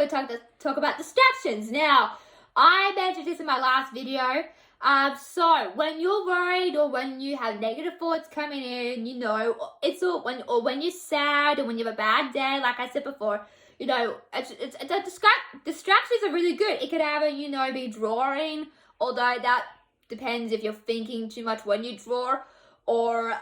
going to talk about distractions. Now, I mentioned this in my last video. So when you're worried or when you have negative thoughts coming in, you know, it's all when you're sad or when you have a bad day, like I said before, you know, distractions are really good. It could either, you know, be drawing, although that depends if you're thinking too much when you draw, or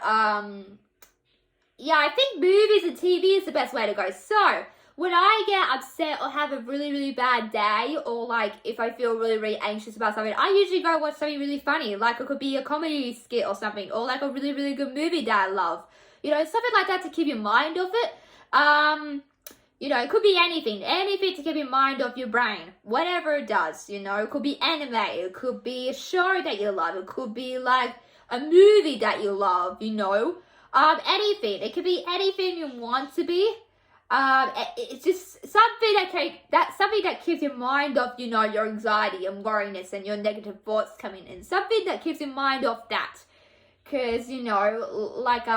yeah, I think movies and TV is the best way to go. So when I get upset or have a really, really bad day, or like if I feel really, really anxious about something, I usually go watch something really funny. Like it could be a comedy skit or something, or like a really, really good movie that I love. You know, something like that to keep your mind off it. You know, it could be anything to keep your mind off your brain, whatever it does, you know. It could be anime, it could be a show that you love, it could be like a movie that you love, you know. Anything. It could be anything you want to be. It's just something that keeps your mind off, you know, your anxiety and worriness and your negative thoughts coming in. Something that keeps your mind off that. Cause, you know, like,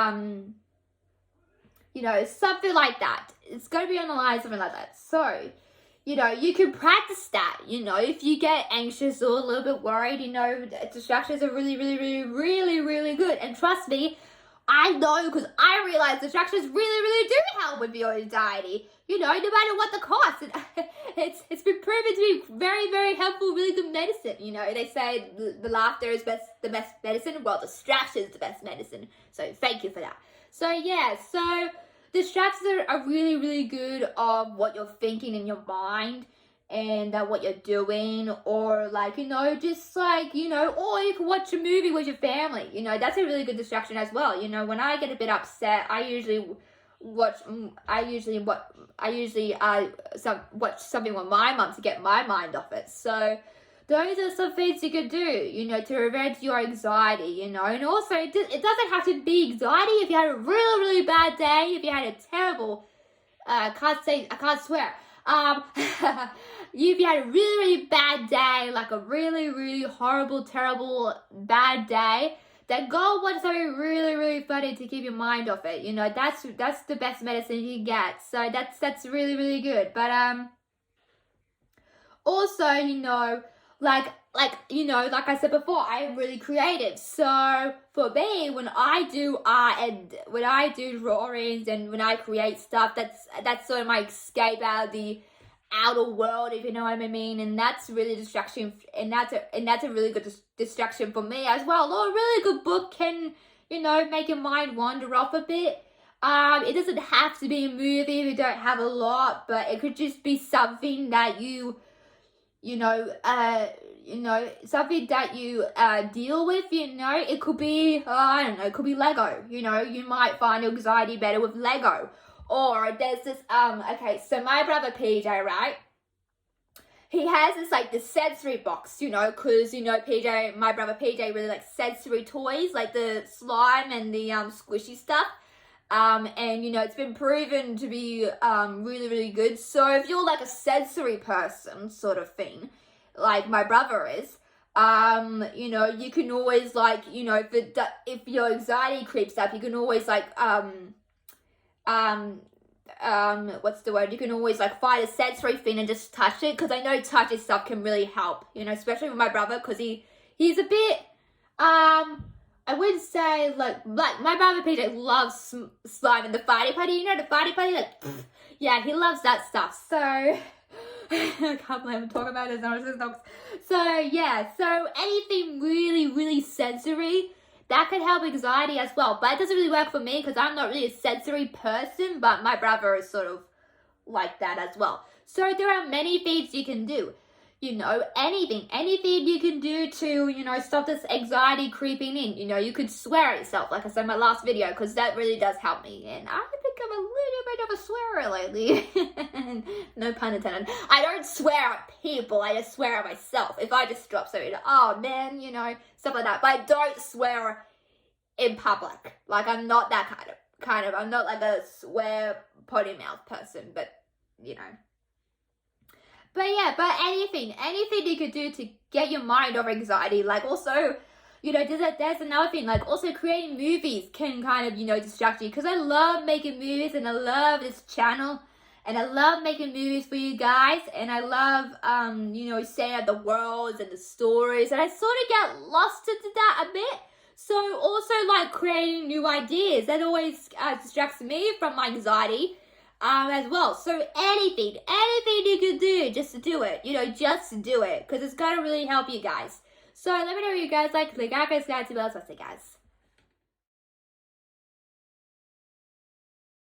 you know, something like that. It's going to be on the line, something like that. So, you know, you can practice that. You know, if you get anxious or a little bit worried, you know, distractions are really, really, really, really, really good. And trust me, I know, because I realize distractions really, really do help with your anxiety. You know, no matter what the cost. It's been proven to be very, very helpful, really good medicine. You know, they say the laughter is the best medicine. Well, distraction is the best medicine. So thank you for that. So yeah, so distractions are really, really good of what you're thinking in your mind and what you're doing, or like, you know, just like, you know, or you can watch a movie with your family. You know, that's a really good distraction as well. You know, when I get a bit upset, I usually watch something with my mum to get my mind off it. So those are some things you could do, you know, to prevent your anxiety, you know. And also, it doesn't have to be anxiety. If you had a really, really bad day, if you had a terrible, I can't swear. If you had a really, really bad day, like a really, really horrible, terrible, bad day, then go watch something really, really funny to keep your mind off it. You know, that's the best medicine you can get. So that's really, really good. But also, you know, like you know, like I said before, I am really creative. So for me, when I do art and when I do drawings and when I create stuff, that's sort of my escape out of the outer world, if you know what I mean. And that's really distraction, and that's a really good distraction for me as well. Or a really good book can, you know, make your mind wander off a bit. It doesn't have to be a movie if you don't have a lot, but it could just be something that you know, something that you deal with, you know. It could be, I don't know, it could be Lego. You know, you might find anxiety better with Lego. Or there's this, okay, so my brother PJ, right? He has this sensory box, you know, because, you know, my brother PJ really likes sensory toys, like the slime and the squishy stuff. And, you know, it's been proven to be really, really good. So if you're like a sensory person sort of thing, like my brother is, you know, you can always, like, you know, if your anxiety creeps up, you can always like, what's the word? You can always like find a sensory thing and just touch it, because I know touching stuff can really help, you know, especially with my brother, because he's a bit, I would say, like my brother PJ loves slime and the Fighty Putty, you know, the Fighty Putty, like, yeah, he loves that stuff. So I can't believe I'm talking about his dogs. So yeah, so anything really, really sensory, that could help anxiety as well. But it doesn't really work for me because I'm not really a sensory person, but my brother is sort of like that as well. So there are many things you can do. You know, anything you can do to, you know, stop this anxiety creeping in. You know, you could swear at yourself, like I said in my last video, because that really does help me. And I think I'm a little bit of a swearer lately. No pun intended. I don't swear at people, I just swear at myself. If I just drop something, oh man, you know, stuff like that. But I don't swear in public. Like, I'm not that kind of, I'm not like a swear potty mouth person, but, you know. But yeah, but anything you could do to get your mind off anxiety. Like also, you know, there's another thing, like also creating movies can kind of, you know, distract you. Because I love making movies and I love this channel. And I love making movies for you guys, and I love, you know, saying out the worlds and the stories, and I sort of get lost into that a bit. So also like creating new ideas, that always distracts me from my anxiety as well. So anything you can do, just to do it, you know, just do it, because it's going to really help you guys. So let me know what you guys like. Guys, guys, guys, guys.